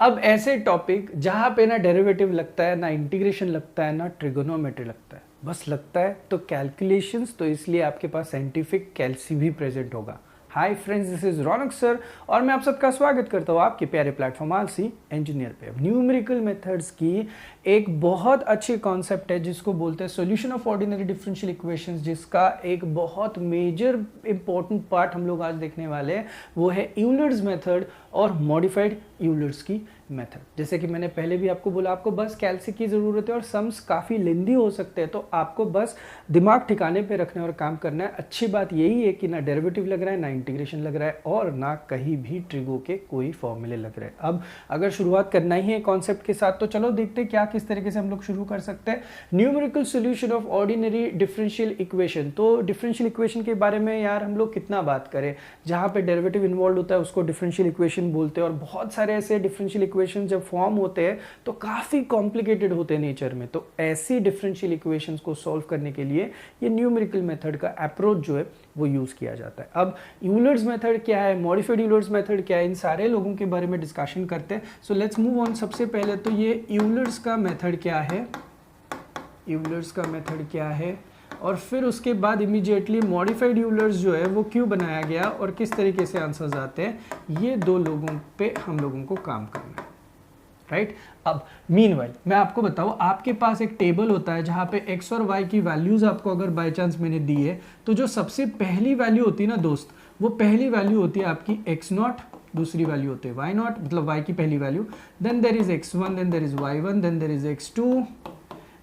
अब ऐसे टॉपिक जहाँ पे ना डेरिवेटिव लगता है, ना इंटीग्रेशन लगता है, ना ट्रिगोनोमेट्री लगता है, बस लगता है तो कैलकुलेशंस, तो इसलिए आपके पास साइंटिफिक कैल्सी भी प्रेजेंट होगा। Hi friends, this is Raunak sir और मैं आप सबका स्वागत करता हूँ आपके प्यारे प्लेटफॉर्म आलसी इंजीनियर पे। अब न्यूमेरिकल मेथड्स की एक बहुत अच्छी कॉन्सेप्ट है जिसको बोलते हैं solution of ordinary differential equations, जिसका एक बहुत मेजर इंपॉर्टेंट पार्ट हम लोग आज देखने वाले हैं, वो है यूलर्स मेथड और मॉडिफाइड यूलर्स की मेथड। जैसे कि मैंने पहले भी आपको बोला, आपको बस कैल्सी की ज़रूरत है और सम्स काफ़ी लेंदी हो सकते हैं, तो आपको बस दिमाग ठिकाने पे रखना और काम करना है। अच्छी बात यही है कि ना डेरिवेटिव लग रहा है, ना इंटीग्रेशन लग रहा है और ना कहीं भी ट्रिगो के कोई फॉर्मूले लग रहे हैं। अब अगर शुरुआत करना ही है कॉन्सेप्ट के साथ, तो चलो देखते हैं क्या किस तरीके से हम लोग शुरू कर सकते हैं। Numerical solution of ordinary differential equation. तो डिफरेंशियल इक्वेशन के बारे में यार हम लोग कितना बात करें, जहाँ पे डेरिवेटिव इन्वॉल्व होता है उसको डिफरेंशियल इक्वेशन बोलते हैं, और बहुत सारे ऐसे डिफरेंशियल इक्वेशन जब फॉर्म होते हैं तो काफ़ी कॉम्प्लिकेटेड होते हैं नेचर में। तो ऐसी डिफरेंशियल इक्वेशंस को सॉल्व करने के लिए ये न्यूमेरिकल मेथड का अप्रोच जो है वो यूज़ किया जाता है। अब यूलर्स मेथड क्या है, मॉडिफाइड यूलर्स मेथड क्या है, इन सारे लोगों के बारे में डिस्कशन करते हैं। So let's move on. सबसे पहले तो ये यूलर्स का मेथड क्या है, यूलर्स का मेथड क्या है, और फिर उसके बाद इमीडिएटली मॉडिफाइड यूलर्स जो है वो क्यों बनाया गया और किस तरीके से आंसर्स आते हैं, ये दो लोगों पे हम लोगों को काम करना है, राइट। अब मीनवाइल मैं आपको बताऊं, आपके पास एक टेबल होता है जहां पे x और y की वैल्यूज आपको अगर बाय चांस मैंने दी है, तो जो सबसे पहली वैल्यू होती है ना दोस्त, वो पहली वैल्यू होती है आपकी x0, दूसरी वैल्यू होती है y0, मतलब y की पहली value, then there is x1, then there is y1, then there is x2,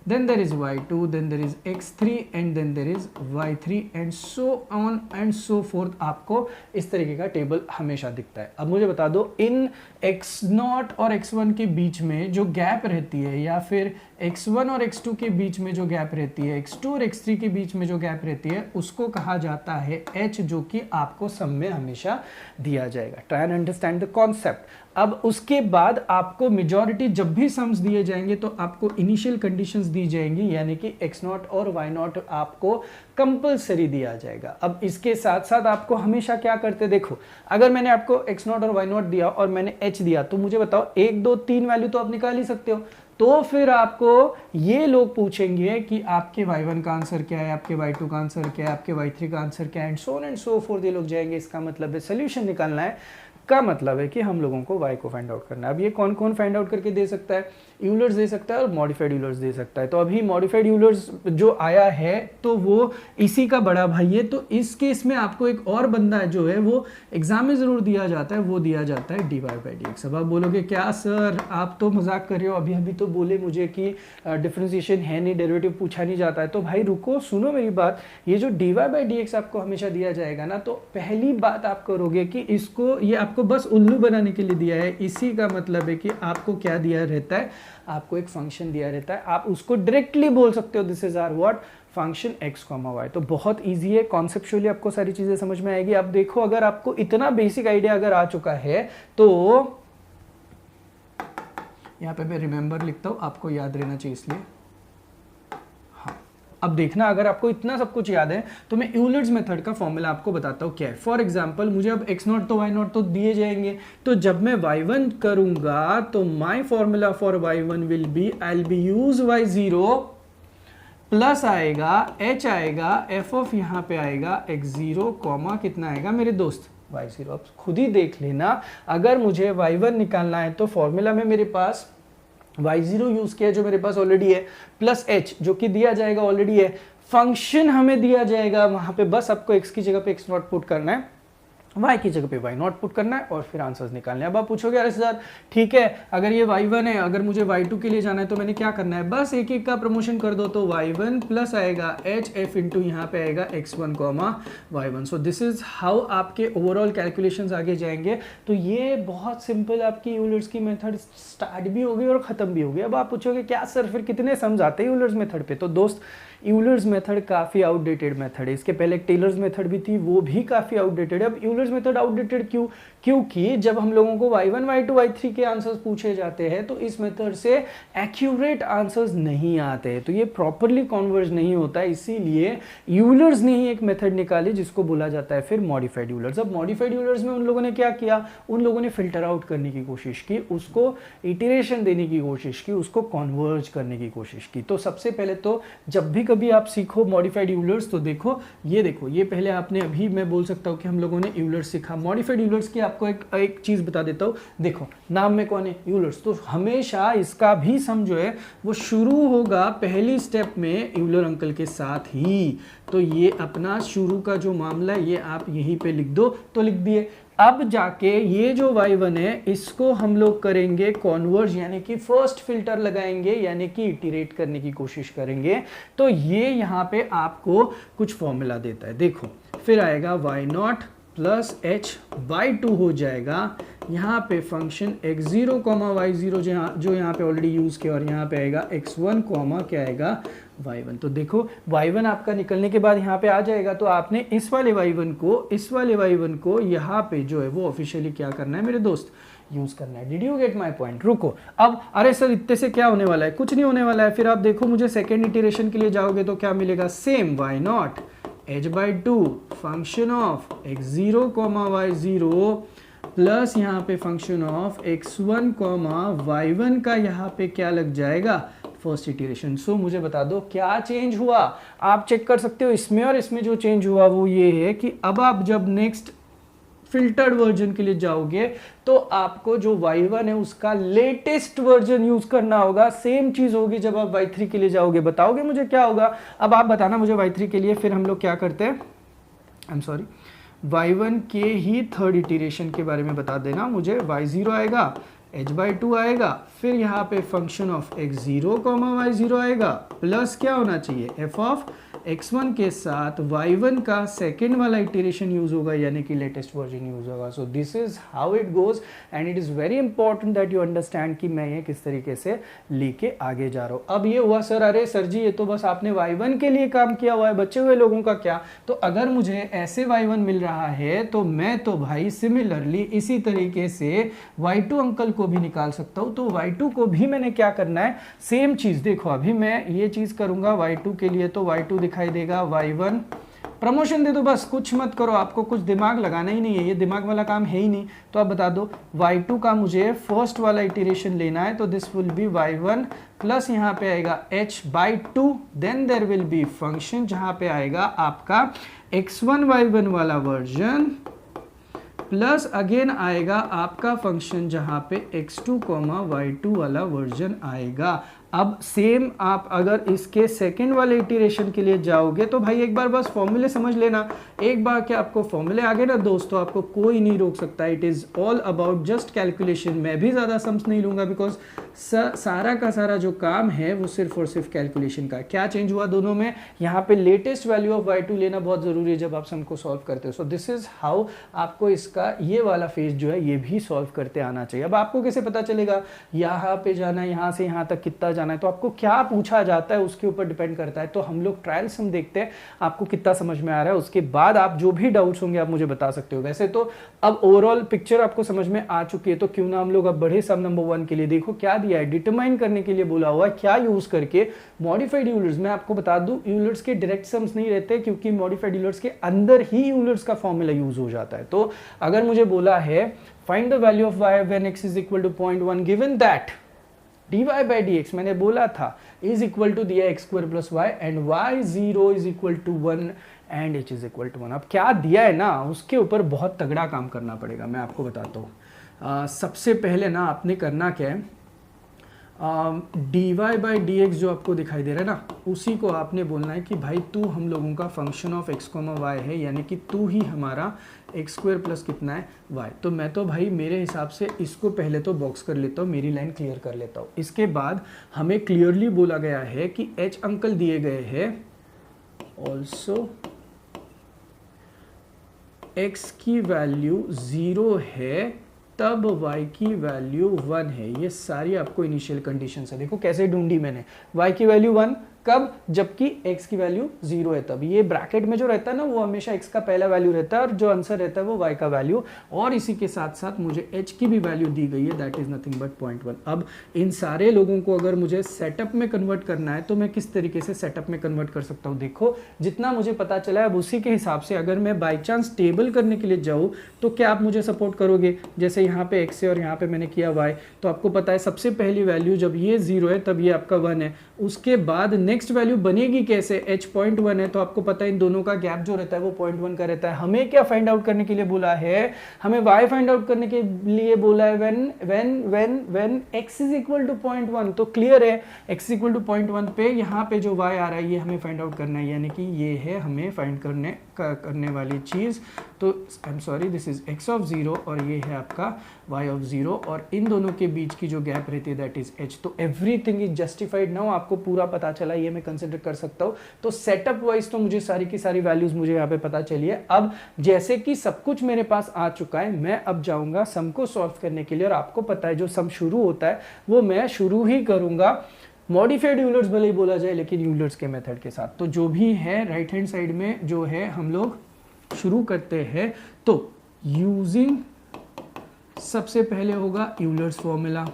then there is y2, then there is x3 and then there is y3 and so on and so forth। आपको इस तरीके का table हमेशा दिखता है। अब मुझे बता दो, इन x0 और x1 के बीच में जो गैप रहती है, या फिर x1 और x2 के बीच में जो गैप रहती है, x2 और x3 के बीच में जो गैप रहती है, उसको कहा जाता है h, जो कि आपको सम में हमेशा दिया जाएगा। Try and understand the concept. अब उसके बाद आपको मेजॉरिटी जब भी सम्स दिए जाएंगे तो आपको इनिशियल कंडीशंस दी जाएंगी, यानी कि x0 और y0 आपको कंपलसरी दिया जाएगा। अब इसके साथ साथ आपको हमेशा क्या करते, देखो अगर मैंने आपको x0 और y0 दिया और मैंने h दिया, तो मुझे बताओ 1 2 3 वैल्यू तो आप निकाल ही सकते हो। तो फिर आपको ये लोग पूछेंगे कि आपके y1 का आंसर क्या है, आपके y2 का आंसर क्या है, आपके y3 का आंसर क्या है, and so on and so fourth. ये लोग जाएंगे, इसका मतलब है सोल्यूशन निकालना है, का मतलब है कि हम लोगों को y को फाइंड आउट करना है। अब ये कौन कौन फाइंड आउट करके दे सकता है, यूलर्स दे सकता है और मॉडिफाइड यूलर्स दे सकता है। तो अभी मॉडिफाइड यूलर्स जो आया है तो वो इसी का बड़ा भाई है। तो इस केस में आपको एक और बंदा जो है वो एग्जाम में जरूर दिया जाता है, वो दिया जाता है dy/dx। अब आप बोलोगे क्या सर आप तो मजाक कर रहे हो, अभी अभी तो बोले मुझे कि डिफरेंशिएशन है नहीं, डेरिवेटिव पूछा नहीं जाता है। तो भाई रुको, सुनो मेरी बात, ये जो dy/dx आपको हमेशा दिया जाएगा ना, तो पहली बात आप करोगे कि इसको, ये आपको बस उल्लू बनाने के लिए दिया है। इसी का मतलब है कि आपको क्या दिया रहता है, आपको एक फंक्शन दिया रहता है, आप उसको डायरेक्टली बोल सकते हो this is our what function x, y। तो बहुत इजी है, कॉन्सेप्चुअली आपको सारी चीजें समझ में आएगी। अब देखो, अगर आपको इतना बेसिक आइडिया अगर आ चुका है तो यहां पे मैं रिमेंबर लिखता हूं, आपको याद रहना चाहिए इसलिए। अब देखना, अगर आपको इतना सब कुछ याद है तो मैं यूलर्स मेथड का फॉर्मूला आपको बताता हूँ क्या है। फॉर एग्जांपल मुझे अब x0 तो y0 तो दिए जाएंगे, तो जब मैं y1 करूंगा तो my formula for y1 will be, I will be use y0 plus आएगा h आएगा, f ऑफ यहाँ पे आएगा x0 कॉमा कितना आएगा मेरे दोस्त y0। अब खुद ही देख लेना, अगर मुझे y1 निकालना है तो फॉर्मूला में मेरे पास y0 यूज किया जो मेरे पास ऑलरेडी है, प्लस h जो कि दिया जाएगा ऑलरेडी है, फंक्शन हमें दिया जाएगा, वहां पे बस आपको x की जगह पे x0 पुट करना है, y की जगह पे y0 पुट करना है और फिर आंसर्स निकालने हैं। अब आप पूछोगे अरे सर ठीक है, अगर ये y1 है, अगर मुझे y2 के लिए जाना है तो मैंने क्या करना है, बस एक एक का प्रमोशन कर दो। तो y1 प्लस आएगा h f इंटू यहाँ पे आएगा x1 comma y1। So this is how आपके ओवरऑल कैलकुलेशंस आगे जाएंगे। तो ये बहुत सिंपल आपकी यूलर्स की मेथड स्टार्ट भी होगी और खत्म भी होगी। अब आप पूछोगे क्या सर फिर कितने सम्स आते हैं यूलर्स मेथड पे, तो दोस्त यूलर्स मेथड काफ़ी आउटडेटेड मेथड है। इसके पहले एक टेलर्स मेथड भी थी, वो भी काफ़ी आउटडेटेड है। अब यूलर्स मेथड आउटडेटेड क्यों? क्योंकि जब हम लोगों को y1 y2 y3 के आंसर्स पूछे जाते हैं तो इस मेथड से एक्यूरेट आंसर्स नहीं आते हैं, तो ये प्रॉपरली कॉन्वर्ज नहीं होता है। इसीलिए यूलर्स ने ही एक मेथड निकाली जिसको बोला जाता है फिर मॉडिफाइड यूलर्स। अब मॉडिफाइड यूलर्स में उन लोगों ने क्या किया, उन लोगों ने फिल्टर आउट करने की कोशिश की, उसको इटरेशन देने की कोशिश की, उसको कॉन्वर्ज करने की कोशिश की। तो सबसे पहले तो जब भी कभी आप सीखो मॉडिफाइड यूलर्स तो देखो, ये पहले आपने अभी मैं बोल सकता हूँ कि हम लोगों ने यूलर्स सीखा। मॉडिफाइड यूलर्स की आपको एक चीज बता देता हूँ, देखो नाम में कौन है, यूलर्स, तो हमेशा इसका भी सम जो है वो शुरू होगा पहली स्टेप में यूलर अंकल के साथ ही। तो ये अपना शुरू का जो मामला है ये आप यहीं पे लिख दो, तो लिख दिए। अब जाके ये जो y1 है इसको हम लोग करेंगे कॉन्वर्ज, यानी कि फर्स्ट फिल्टर लगाएंगे, यानी कि इटरेट करने की कोशिश करेंगे। तो ये यहाँ पे आपको कुछ फॉर्मूला देता है, देखो फिर आएगा y0 प्लस h बाई 2 हो जाएगा। यहाँ पे फंक्शन x0 y0 जो यहाँ पे ऑलरेडी यूज किया, और यहाँ पे आएगा x1 क्या आएगा y1। तो देखो y1 आपका निकलने के बाद यहाँ पे आ जाएगा, तो आपने इस वाले y1 को यहाँ पे जो है वो ऑफिशियली क्या करना है मेरे दोस्त, यूज करना है। Did you get my point? रुको, अब अरे सर इतने से क्या होने वाला है, कुछ नहीं होने वाला है। फिर आप देखो मुझे सेकेंड इटरेशन के लिए जाओगे तो क्या मिलेगा, same y0 h by 2 function of x0 y0 plus यहाँ पे फंक्शन ऑफ x1 y1 का यहाँ पे क्या लग जाएगा, फर्स्ट इटरेशन। सो मुझे बता दो क्या चेंज हुआ। आप चेक कर सकते हो इसमें और इसमें जो चेंज हुआ वो ये है कि अब आप जब नेक्स्ट फिल्टर्ड वर्जन के लिए जाओगे तो आपको जो y1 है उसका लेटेस्ट वर्जन यूज करना होगा। सेम चीज होगी जब आप y3 के लिए जाओगे। बताओगे मुझे क्या होगा, अब आप बताना मुझे y3 के लिए। फिर हम लोग क्या करते हैं, y1 के ही थर्ड इटरेशन के बारे में बता देना मुझे। y0 आएगा, h बाई 2 आएगा, फिर यहाँ पे फंक्शन ऑफ x0 y0 आएगा, प्लस क्या होना चाहिए, f ऑफ x1 के साथ y1 का सेकेंड वाला इटरेशन यूज होगा, यानी कि लेटेस्ट वर्जन यूज होगा। So this is how it goes and it is very important that you understand कि मैं ये किस तरीके से लेके आगे जा रहा हूँ। अब ये हुआ सर, अरे सर जी ये तो बस आपने y1 के लिए काम किया हुआ है, बचे हुए लोगों का क्या? तो अगर मुझे ऐसे y1 मिल रहा है तो मैं तो भाई सिमिलरली इसी तरीके से y2 अंकल को भी निकाल सकता हूँ। तो y2 को भी मैंने क्या करना है, सेम चीज। देखो अभी मैं ये चीज करूंगा y2 के लिए, तो y2 दिखाई देगा y1, प्रमोशन दे दो, बस कुछ मत करो, आपको कुछ दिमाग लगाना ही नहीं है, ये दिमाग वाला काम है ही नहीं। तो आप बता दो y2 का मुझे फर्स्ट वाला इटरेशन लेना है, तो this will be y1 plus यहाँ पे आएगा h by 2, then there will be function जहां पे आएगा आपका x1 y1 वाला वर्जन, प्लस अगेन आएगा आपका फंक्शन जहां पे x2 y2 वाला वर्जन आएगा। अब सेम आप अगर इसके सेकेंड वाले इटरेशन के लिए जाओगे तो भाई एक बार बस फॉर्मूले समझ लेना। एक बार क्या आपको फॉर्मूले आ गए ना दोस्तों, आपको कोई नहीं रोक सकता। It is all about just calculation. मैं भी ज़्यादा सम्स नहीं लूँगा बिकॉज सारा का सारा जो काम है वो सिर्फ और सिर्फ कैलकुलेशन का। क्या चेंज हुआ दोनों में, यहाँ पे लेटेस्ट वैल्यू ऑफ y2 लेना बहुत ज़रूरी है जब आप सम को सॉल्व करते हो। सो दिस इज हाउ आपको इसका ये वाला फेज जो है ये भी सॉल्व करते आना चाहिए। अब आपको कैसे पता चलेगा यहाँ पे जाना है, यहाँ से यहाँ तक कितना जाना है, तो आपको क्या पूछा जाता है उसके ऊपर डिपेंड करता है। तो हम लोग ट्रायल सम देखते हैं आपको कितना समझ में आ रहा है, उसके बाद आप जो भी डाउट्स होंगे आप मुझे बता सकते हो। वैसे तो अब ओवरऑल पिक्चर आपको समझ में आ चुकी है, तो क्यों ना हम लोग अब बढ़े सम नंबर 1 के लिए। देखो क्या दिया है, डिटरमाइन करने के लिए बोला हुआ है, क्या यूज करके मॉडिफाइड यूलर्स। मैं आपको बता दूं यूलर्स के डायरेक्ट सम्स नहीं रहते क्योंकि मॉडिफाइड यूलर्स के अंदर ही यूलर्स का फॉर्मूला यूज हो जाता है। तो अगर मुझे बोला है find the value of y when x is equal to 0.1 given that dy by dx, मैंने बोला था इज इक्वल टू दिया x square plus y and y0 is equal to 1 and h is equal to 1। अब क्या दिया है ना उसके ऊपर बहुत तगड़ा काम करना पड़ेगा, मैं आपको बताता हूँ। सबसे पहले ना आपने करना क्या है, dy बाई dx जो आपको दिखाई दे रहा है ना उसी को आपने बोलना है कि भाई तू हम लोगों का फंक्शन ऑफ x, y है, यानी कि तू ही हमारा एक्स स्क्वायर प्लस कितना है y। तो मैं तो भाई मेरे हिसाब से इसको पहले तो बॉक्स कर लेता हूँ, मेरी लाइन क्लियर कर लेता हूँ। इसके बाद हमें क्लियरली बोला गया है कि h अंकल दिए गए हैं, ऑल्सो x की वैल्यू 0 है तब y की वैल्यू 1 है। ये सारी आपको इनिशियल कंडीशन है। देखो कैसे ढूंढी मैंने, y की वैल्यू 1 कब? जबकि x की वैल्यू 0 है तब। ये ब्रैकेट में जो रहता है ना वो हमेशा x का पहला वैल्यू रहता है और जो आंसर रहता है वो y का वैल्यू, और इसी के साथ साथ मुझे h की भी वैल्यू दी गई है, दैट इज नथिंग बट 0.1। अब इन सारे लोगों को अगर मुझे सेटअप में कन्वर्ट करना है तो मैं किस तरीके से सेटअप में कन्वर्ट कर सकता हूँ? देखो जितना मुझे पता चला है अब उसी के हिसाब से अगर मैं बाई चांस टेबल करने के लिए जाऊँ तो क्या आप मुझे सपोर्ट करोगे? जैसे यहाँ पे x है और यहाँ पे मैंने किया y, तो आपको पता है सबसे पहली वैल्यू जब ये 0 है तब ये आपका 1 है। उसके बाद नेक्स्ट वैल्यू बनेगी कैसे? h 0.1 है, तो आपको पता है इन दोनों का गैप जो रहता है वो 0.1 का रहता है। हमें क्या फाइंड आउट करने के लिए बोला है? हमें y फाइंड आउट करने के लिए बोला है when x is equal to 0.1। तो क्लियर है x इज इक्वल टू 0.1 पे यहाँ पे जो y आ रहा है ये हमें फाइंड आउट करना है, यानी कि ये है हमें फाइंड करने वाली चीज। तो आई am sorry, this is x of 0 और ये है आपका y ऑफ 0, और इन दोनों के बीच की जो गैप रहती है दैट इज h। तो एवरीथिंग इज जस्टिफाइड नाउ, आपको पूरा पता चला, ये मैं कंसिडर कर सकता हूँ। तो सेटअप वाइज तो मुझे सारी की सारी वैल्यूज मुझे यहाँ पे पता चली है। अब जैसे कि सब कुछ मेरे पास आ चुका है, मैं अब जाऊंगा सम को सॉल्व करने के लिए, और आपको पता है जो सम शुरू होता है वो मैं शुरू ही करूंगा मॉडिफाइड यूलर्स भले ही बोला जाए, लेकिन यूलर्स के मेथड के साथ। तो जो भी है राइट हैंड साइड में जो है हम लोग शुरू करते हैं। तो यूजिंग सबसे पहले होगा यूलर्स फॉर्मूला,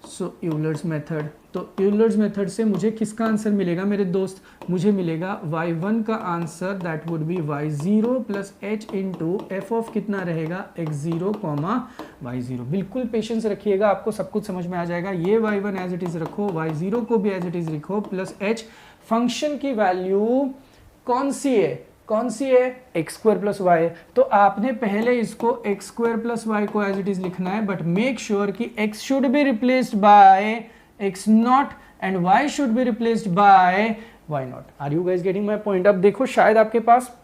सो यूलर्स मेथड। तो यूलर्स मेथड से मुझे किसका आंसर मिलेगा मेरे दोस्त? मुझे मिलेगा y1 का answer, that would be y0 plus h into f of कितना रहेगा? x0 comma y0। बिल्कुल पेशेंस रखिएगा, आपको सब कुछ समझ में आ जाएगा। ये y1 एज इट इज रखो, y0 को भी एज इट इज लिखो, प्लस h। फंक्शन की वैल्यू कौन सी है? कौन सी है? एक्स स्क्वायर प्लस वाई है। तो आपने पहले इसको एक्स स्क्वायर प्लस वाई को एज इट इज लिखना है, बट मेक श्योर कि x should be replaced by x nought and y should be replaced by y nought. Are you guys getting my point? अब देखो शायद आपके पास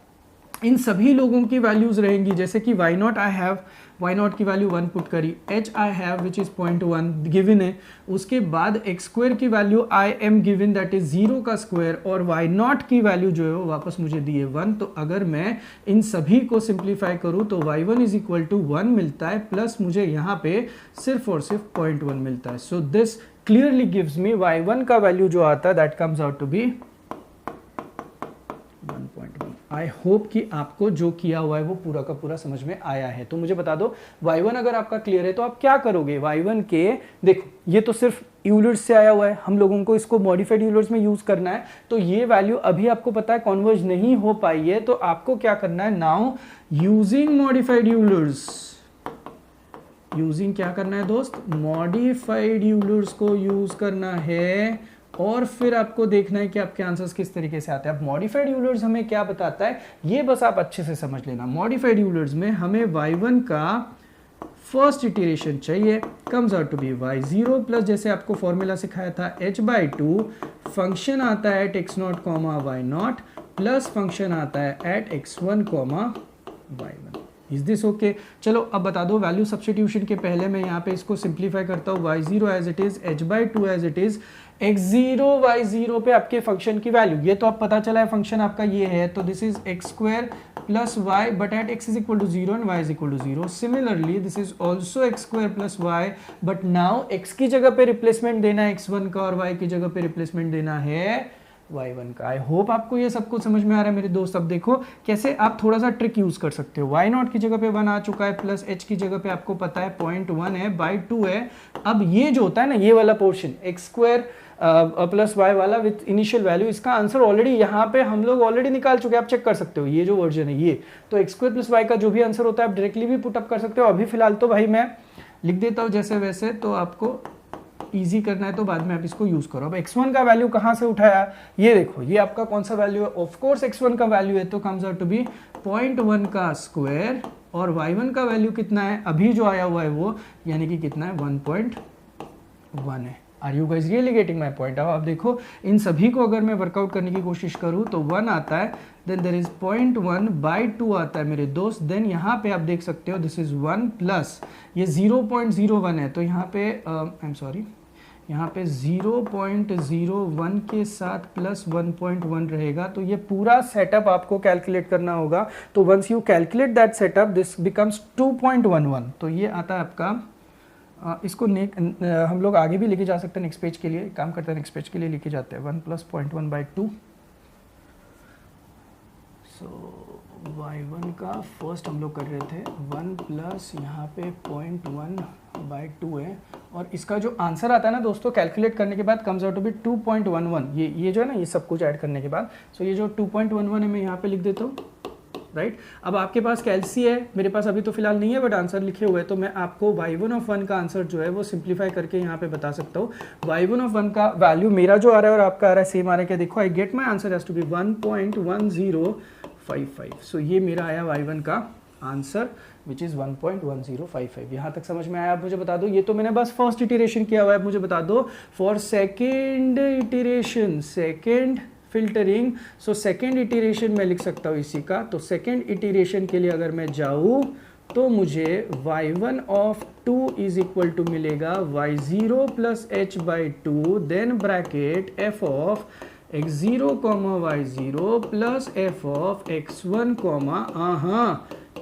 इन सभी लोगों की वैल्यूज रहेंगी, जैसे कि y not I have, y not की वैल्यू 1 पुट करी, h I have which is 0.1 given है। उसके बाद x स्क्वायर की value I am given that is 0 का स्क्वायर, और y नॉट की वैल्यू जो है वो वापस मुझे दी है 1। तो अगर मैं इन सभी को सिंप्लीफाई करूं तो y1 इज इक्वल टू 1 मिलता है, प्लस मुझे यहाँ पे सिर्फ और सिर्फ 0.1 मिलता है। So this clearly gives me y1 का वैल्यू जो आता है that comes out to be 1.1। I hope कि आपको जो किया हुआ है वो पूरा का पूरा समझ में आया है। तो मुझे बता दो y1 अगर आपका क्लियर है तो आप क्या करोगे? y1 के देखो ये तो सिर्फ यूलर्स से आया हुआ है, हम लोगों को इसको मॉडिफाइड यूलर्स में यूज करना है। तो ये वैल्यू अभी आपको पता है कॉन्वर्ज नहीं हो पाई है, तो आपको क्या करना है? Now using modified Euler's, using क्या करना है दोस्त? मॉडिफाइड यूलर्स को यूज करना है, और फिर आपको देखना है कि आपके आंसर्स किस तरीके से आते हैं। अब मॉडिफाइड यूलर्स हमें क्या बताता है ये बस आप अच्छे से समझ लेना। मॉडिफाइड यूलर्स में हमें y1 का फर्स्ट इटरेशन चाहिए, comes out to be y0 plus जैसे आपको फॉर्मूला सिखाया था h/2, फंक्शन आता है eight x0 comma y0 plus function आता है at x1 comma y1। Is this okay? चलो अब बता दो वैल्यू सब्स्टिट्यूशन के पहले मैं यहाँ पे इसको सिंप्लीफाई करता हूँ। y0 as it is, h/2 as it is, x0 y0 पे आपके फंक्शन की वैल्यू, ये तो आप पता चला है फंक्शन आपका ये है, तो this is x square plus y, but at x is equal to 0 and y is equal to 0। Similarly this is also x square plus y, but now x की जगह पे रिप्लेसमेंट देना है x1 का, और y की जगह पे रिप्लेसमेंट देना है y1 का। आई होप आपको ये सब कुछ समझ में आ रहा है मेरे दोस्त। अब देखो कैसे आप थोड़ा सा ट्रिक यूज कर सकते हो। y0 की जगह पे 1 आ चुका है, प्लस h की जगह पे आपको पता है 0.1 है, बाई 2 है। अब ये जो होता है ना ये वाला portion x square plus y वाला विथ इनिशियल वैल्यू, इसका आंसर ऑलरेडी यहाँ पे हम लोग ऑलरेडी निकाल चुके हैं, आप चेक कर सकते हो ये जो वर्जन है ये। तो एक्स स्क्वायर प्लस वाई का जो भी आंसर होता है आप डायरेक्टली भी पुटअप कर सकते हो। अभी फिलहाल तो भाई मैं लिख देता हूँ जैसे वैसे, तो आपको इजी करना है तो बाद में आप इसको यूज करो। अब x1 का वैल्यू कहाँ से उठाया? ये देखो ये आपका कौन सा वैल्यू है? ऑफ कोर्स x1 का वैल्यू है, तो कम्स आउट टू बी 0.1 का स्क्वायर, और y1 का वैल्यू कितना है अभी जो आया हुआ है वो, यानी कि कितना है 1.1 है। Are you guys really getting my point? अब देखो इन सभी को अगर मैं वर्कआउट करने की कोशिश करूँ तो 1 आता है, देन देर इज 0.1 बाई 2 आता है मेरे दोस्त। देन यहाँ पे आप देख सकते हो दिस इज 1 प्लस ये 0.01 है, तो यहाँ पे आई एम सॉरी यहाँ पे 0.01 के साथ प्लस 1.1 रहेगा, तो ये पूरा सेटअप आपको कैलकुलेट करना होगा। तो once you calculate that setup this becomes 2.11, तो ये आता है आपका इसको हम लोग आगे भी लेके जा सकते हैं नेक्स्ट पेज के लिए, काम करते हैं नेक्स्ट पेज के लिए लेके जाते हैं 1 + 0.1/2। सो y1 का फर्स्ट हम लोग कर रहे थे 1 प्लस यहाँ पे 0.1/2 है, और इसका जो आंसर आता है ना दोस्तों कैलकुलेट करने के बाद कम्स आउट टू बी 2.11। ये जो है ना ये सब कुछ ऐड करने के बाद, सो ये जो 2.11 है मैं यहाँ पे लिख देता हूँ, राइट। अब आपके पास कैलसी है, मेरे पास अभी तो फिलहाल नहीं है बट आंसर लिखे हुए हैं, तो मैं आपको y1 ऑफ 1 का आंसर जो है वो सिंप्लीफाई करके यहाँ पे बता सकता हूँ। y1 ऑफ 1 का वैल्यू मेरा जो आ रहा है और आपका आ रहा है सेम आ रहा है क्या, देखो I get my answer has to be 1.1055। So ये मेरा आया y1 का आंसर विच इज़ 1.1055। यहाँ तक समझ में आया? आप मुझे बता दो, ये तो मैंने बस फर्स्ट इटरेशन किया हुआ है, मुझे बता दो for second iteration, second filtering, so second iteration मैं लिख सकता हूँ इसी का। तो सेकेंड इटरेशन के लिए अगर मैं जाऊँ तो मुझे y1 of 2 is equal to मिलेगा y0 plus h/2 then bracket f of x0 y0 plus f of x1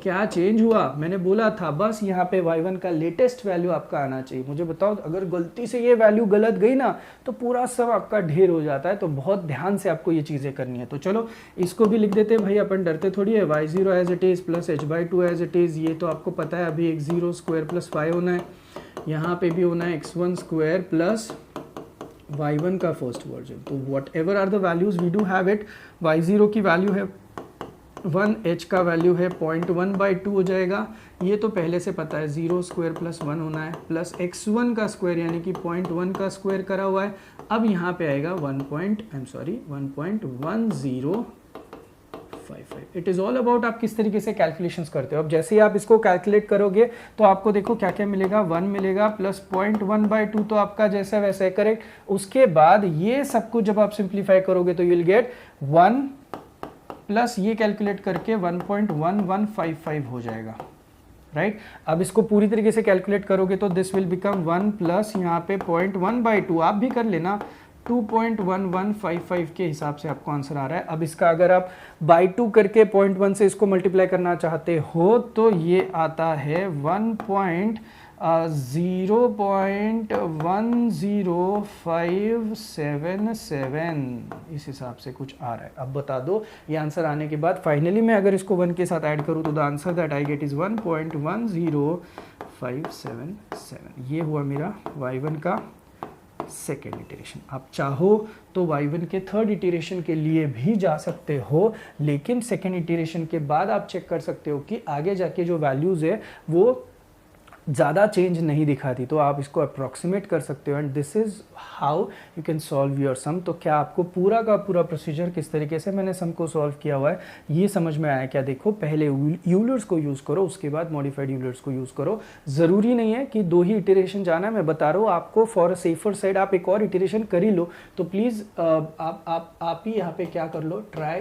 क्या चेंज हुआ? मैंने बोला था बस यहाँ पे y1 का लेटेस्ट वैल्यू आपका आना चाहिए। मुझे बताओ अगर गलती से ये वैल्यू गलत गई ना तो पूरा सब आपका ढेर हो जाता है, तो बहुत ध्यान से आपको ये चीज़ें करनी है। तो चलो इसको भी लिख देते हैं भाई, अपन डरते थोड़ी है। y0 as it is plus h/2 as it is, ये तो आपको पता है अभी x0 स्क्वायर प्लस 5 होना है, यहाँ पे भी होना है x1 स्क्वायर प्लस y1 का फर्स्ट वर्जन। तो whatever are the values we do have it, y0 की वैल्यू है 1, h का वैल्यू है 0.1/2 हो जाएगा, ये तो पहले से पता है 0 स्क्वायर प्लस 1 होना है, प्लस x1 का स्क्वायर यानी कि 0.1 का स्क्वायर करा हुआ है। अब यहाँ पे आएगा 1.1055। इट इज़ ऑल अबाउट आप किस तरीके से कैलकुलेशंस करते हो। अब जैसे ही आप इसको कैलकुलेट करोगे तो आपको देखो क्या क्या मिलेगा, 1 मिलेगा प्लस 0.1/2 तो आपका जैसा वैसा है, करेक्ट। उसके बाद ये सब कुछ जब आप सिंप्लीफाई करोगे तो यू विल गेट 1 प्लस ये कैलकुलेट करके 1.1155 हो जाएगा, राइट। अब इसको पूरी तरीके से कैलकुलेट करोगे तो दिस विल बिकम 1 प्लस यहाँ पे 0.1/2, आप भी कर लेना 2.1155 के हिसाब से आपको आंसर आ रहा है। अब इसका अगर आप बाई 2 करके 0.1 से इसको मल्टीप्लाई करना चाहते हो तो ये आता है 0.10577, इस हिसाब से कुछ आ रहा है। अब बता दो ये आंसर आने के बाद फाइनली मैं अगर इसको 1 के साथ ऐड करूँ तो the answer that I get is 1.10577। ये हुआ मेरा y1 का सेकेंड इटरेशन। आप चाहो तो y1 के थर्ड इटरेशन के लिए भी जा सकते हो, लेकिन सेकेंड इटरेशन के बाद आप चेक कर सकते हो कि आगे जाके जो वैल्यूज़ है वो ज़्यादा चेंज नहीं दिखाती, तो आप इसको अप्रॉक्सीमेट कर सकते हो and this is how you can solve your sum. तो क्या आपको पूरा का पूरा प्रोसीजर किस तरीके से मैंने सम को सॉल्व किया हुआ है ये समझ में आया क्या? देखो पहले यूलर्स को यूज़ करो, उसके बाद मॉडिफाइड यूलर्स को यूज़ करो। ज़रूरी नहीं है कि 2 ही इटरेशन जाना है, मैं बता रहा हूँ आपको फॉर अ सेफर साइड आप एक और इटरेशन कर ही लो। तो प्लीज़ आप ही यहाँ पे क्या कर लो, ट्राई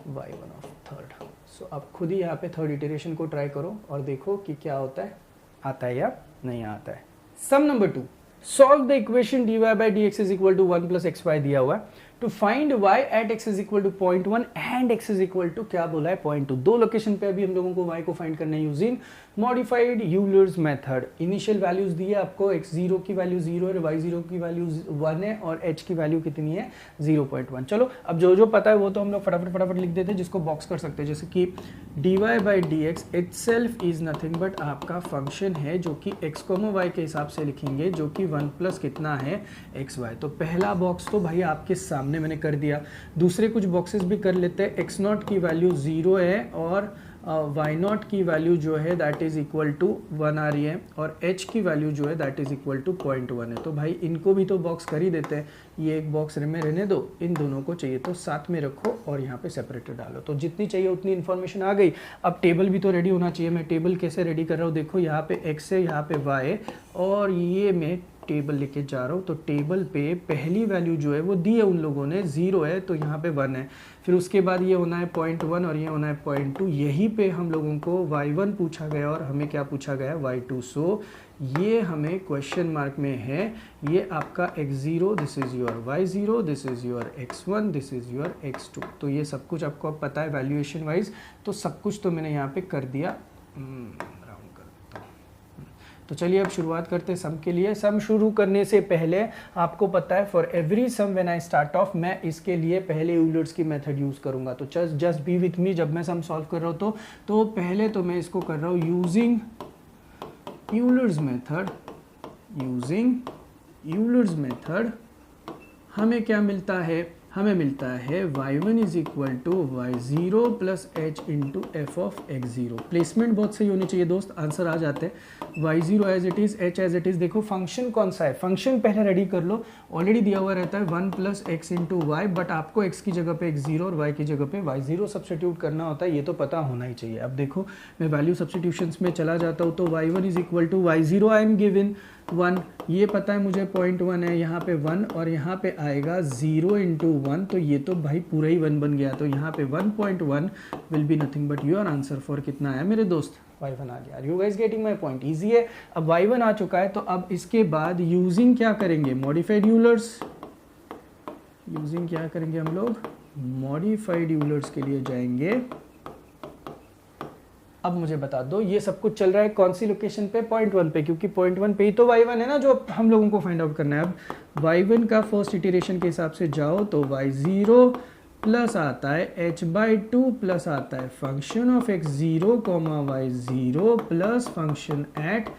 y1 ऑफ थर्ड। सो आप खुद ही यहाँ पे थर्ड इटरेशन को ट्राई करो और देखो कि क्या होता है, आता है या नहीं आता है। Sum number 2, solve the equation dy by dx is equal to 1 plus xy दिया हुआ है। To find y at x is equal to 0.1 and x is equal to क्या बोला है 0.2। 2 लोकेशन पे अभी हम लोगों को y को फाइंड करना है using modified Euler's method. Initial values दी है आपको, x0 की वैल्यू 0 है, y0 की वैल्यू 1 है और h की वैल्यू कितनी है 0.1। चलो अब जो जो पता है वो तो हम लोग फटाफट लिख देते हैं, जिसको बॉक्स कर सकते हैं। जैसे कि dy by dx itself is nothing but आपका फंक्शन है जो कि x, y के हिसाब से लिखेंगे, जो कि 1 प्लस कितना है xy। तो पहला बॉक्स तो भाई आपके सामने मैंने कर दिया, दूसरे कुछ बॉक्सेस भी कर लेते हैं। x0 की वैल्यू 0 है और y0 की वैल्यू जो है दैट इज इक्वल टू 1 आ रही है और h की वैल्यू जो है दैट इज इक्वल टू 0.1 है। तो भाई इनको भी तो बॉक्स कर ही देते हैं, ये एक बॉक्स में रहने दो, इन दोनों को चाहिए तो साथ में रखो और यहाँ पे सेपरेटर डालो। तो जितनी चाहिए उतनी इन्फॉर्मेशन आ गई। अब टेबल भी तो रेडी होना चाहिए। मैं टेबल कैसे रेडी कर रहा हूँ, देखो यहाँ पे x है, यहाँ पे y है और ये मैं टेबल लेके जा रहा हूँ। तो टेबल पे पहली वैल्यू जो है वो दी है उन लोगों ने, 0 है तो यहाँ पे 1 है, फिर उसके बाद ये होना है 0.1 और ये होना है 0.2। यहीं पे हम लोगों को y1 पूछा गया और हमें क्या पूछा गया y2। सो ये हमें क्वेश्चन मार्क में है, ये आपका x0 this is your y0, this is your x1, this is your x2। तो ये सब कुछ आपको अब पता है वैल्यूएशन वाइज, तो सब कुछ तो मैंने यहाँ पे कर दिया। तो चलिए अब शुरुआत करते हैं सम के लिए। सम शुरू करने से पहले आपको पता है for every some when I start off मैं इसके लिए पहले यूलर्स की मेथड यूज़ करूँगा। तो जस्ट बी विथ मी, जब मैं सम सॉल्व कर रहा हूँ तो पहले तो मैं इसको कर रहा हूँ using Euler's method. Using Euler's method हमें क्या मिलता है, हमें मिलता है y1 is equal to y0 plus h into f of x0। Placement बहुत सही होनी चाहिए दोस्त, आंसर आ जाते हैं। y0 as it is, h as it is. देखो फंक्शन कौन सा है, फंक्शन पहले रेडी कर लो, ऑलरेडी दिया हुआ रहता है 1 plus x into y, but आपको x की जगह पे x0 और y की जगह पे y0 सब्सटीट्यूट करना होता है, ये तो पता होना ही चाहिए। अब देखो मैं वैल्यू सब्सटीट्यूशंस में चला जाता हूँ, तो y1 is equal to y0 I am given 1, ये पता है मुझे 0.1 है, यहाँ पे 1 और यहाँ पे आएगा 0 इंटू 1, तो ये तो भाई पूरा ही 1 बन गया। तो यहाँ पे 1.1 will be nothing but your answer for कितना आया मेरे दोस्त, y1 आ गया। You guys getting my point, easy है। अब y1 आ चुका है, तो अब इसके बाद यूजिंग क्या करेंगे, मॉडिफाइड यूलर्स। यूजिंग क्या करेंगे हम लोग, मॉडिफाइड यूलर्स के लिए जाएंगे। अब मुझे बता दो ये सब कुछ चल रहा है कौन सी लोकेशन पे, 0.1 पे, क्योंकि 0.1 पे ही तो y1 है ना जो हम लोगों को फाइंड आउट करना है। अब y1 का फर्स्ट इटरेशन के हिसाब से जाओ तो y0 प्लस आता है h/2 प्लस आता है function of x0 comma y0 plus function at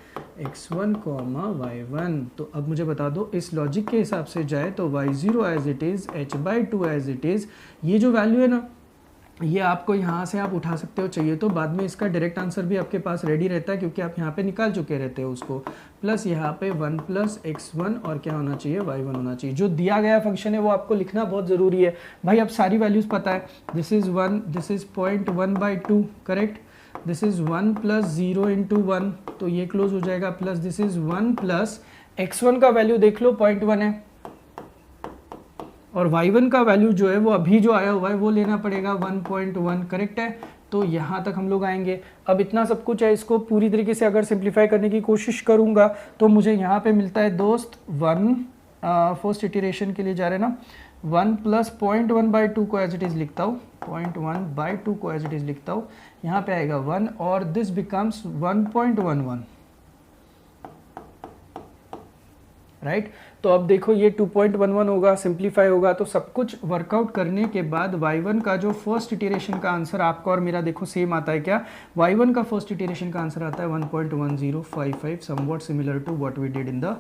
x1 comma y1। तो अब मुझे बता दो इस लॉजिक के हिसाब से जाए तो y0 as it is, h/2 as it is, ये जो वैल्यू है ना ये आपको यहाँ से आप उठा सकते हो, चाहिए तो बाद में इसका डायरेक्ट आंसर भी आपके पास रेडी रहता है क्योंकि आप यहाँ पे निकाल चुके रहते हो उसको। प्लस यहाँ पे 1 प्लस x1 और क्या होना चाहिए, y1 होना चाहिए। जो दिया गया फंक्शन है वो आपको लिखना बहुत ज़रूरी है भाई। अब सारी वैल्यूज़ पता है, this is 1, this is 0.1/2 correct, this is 1 plus 0 into 1, तो ये क्लोज हो जाएगा, plus this is 1 plus x1 का वैल्यू देख लो 0.1 है, और y1 का वैल्यू जो है वो अभी जो आया हुआ है वो लेना पड़ेगा 1.1 करेक्ट है। तो यहाँ तक हम लोग आएंगे। अब इतना सब कुछ है, इसको पूरी तरीके से अगर सिंप्लीफाई करने की कोशिश करूँगा तो मुझे यहाँ पे मिलता है दोस्त 1, फर्स्ट इटरेशन के लिए जा रहे हैं ना, 1 प्लस 0.1/2 को एज इट इज़ लिखता हूँ, 0.1/2 को एज इट इज़ लिखता हूँ, यहाँ पे आएगा 1 और दिस बिकम्स 1.11 राइट। तो अब देखो ये 2.11 होगा, सिंप्लीफाई होगा, तो सब कुछ वर्कआउट करने के बाद y1 का जो फर्स्ट इटरेशन का आंसर आपका और मेरा देखो सेम आता है क्या, y1 का फर्स्ट इटरेशन का आंसर आता है 1.1055, somewhat similar to what we did in the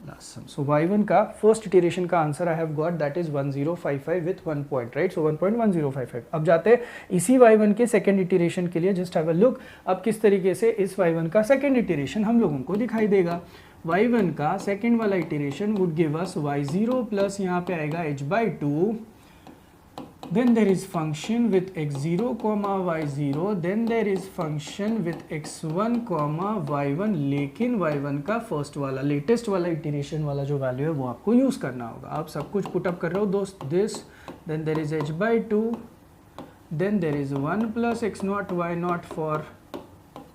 last sum. So y1 का फर्स्ट इटरेशन का answer I have got that is 1055 with 1 point right, so 1.1055। अब जाते हैं इसी y1 के सेकंड इटरेशन के लिए, जस्ट हैव अ लुक अब किस तरीके से इस y1 का सेकंड इटरेशन हम लोगों को दिखाई देगा। y1 का सेकेंड वाला iteration would give us y0 plus यहाँ पे आएगा h/2, then there is function with x0 comma y0, then there is function with x1 comma y1, लेकिन y1 का फर्स्ट वाला लेटेस्ट वाला इटरेशन वाला जो वैल्यू है वो आपको यूज़ करना होगा। आप सब कुछ पुटअप कर रहे हो दोस्त, this then there is h/2, then there is 1 plus x0 y0 for